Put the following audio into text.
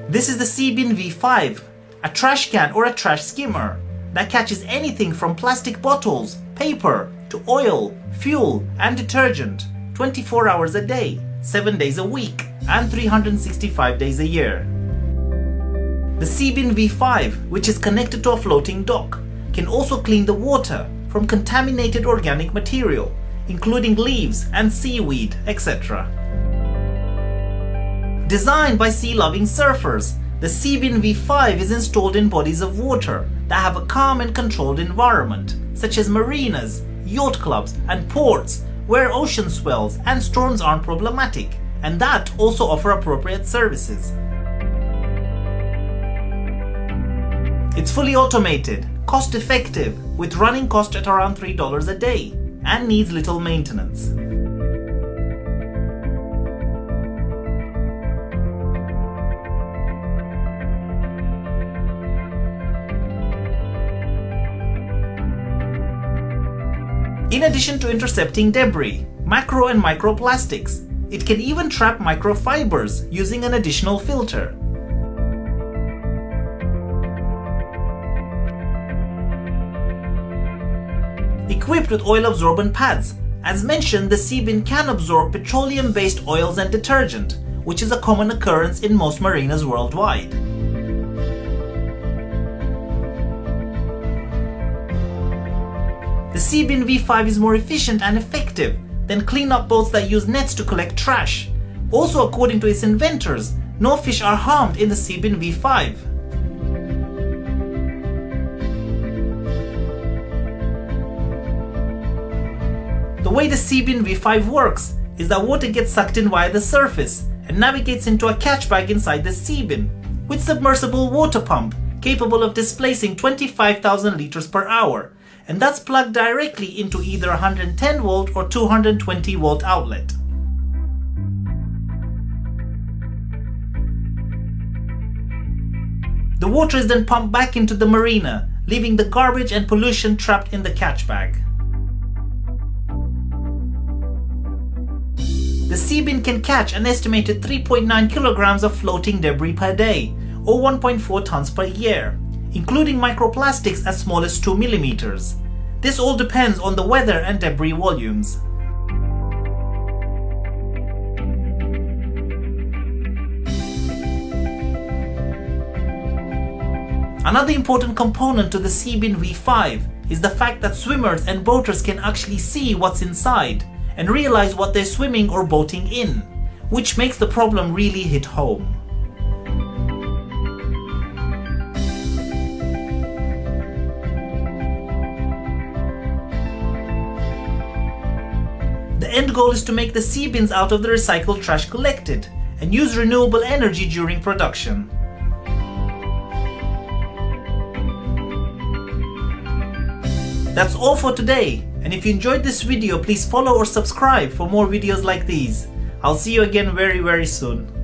This is the Seabin V5, a trash can or a trash skimmer that catches anything from plastic bottles, paper, to oil, fuel and detergent 24 hours a day, 7 days a week and 365 days a year. The Seabin V5, which is connected to a floating dock, can also clean the water from contaminated organic material, including leaves and seaweed, etc. Designed by sea-loving surfers, the Seabin V5 is installed in bodies of water that have a calm and controlled environment, such as marinas, yacht clubs and ports where ocean swells and storms aren't problematic, and that also offer appropriate services. It's fully automated, cost-effective, with running cost at around $3 a day, and needs little maintenance. In addition to intercepting debris, macro and microplastics, it can even trap microfibers using an additional filter. Equipped with oil-absorbent pads, as mentioned, the Seabin can absorb petroleum-based oils and detergent, which is a common occurrence in most marinas worldwide. The Seabin V5 is more efficient and effective than cleanup boats that use nets to collect trash. Also, according to its inventors, no fish are harmed in the Seabin V5. The way the Seabin V5 works is that water gets sucked in via the surface and navigates into a catch bag inside the Seabin, with submersible water pump capable of displacing 25,000 liters per hour, and that's plugged directly into either a 110 volt or 220 volt outlet. The water is then pumped back into the marina, leaving the garbage and pollution trapped in the catch bag. The Seabin can catch an estimated 3.9 kilograms of floating debris per day, or 1.4 tons per year, including microplastics as small as 2 millimeters. This all depends on the weather and debris volumes. Another important component to the Seabin V5 is the fact that swimmers and boaters can actually see what's inside and realize what they're swimming or boating in, which makes the problem really hit home. The end goal is to make the Seabins out of the recycled trash collected and use renewable energy during production. That's all for today, and if you enjoyed this video, please follow or subscribe for more videos like these. I'll see you again very soon.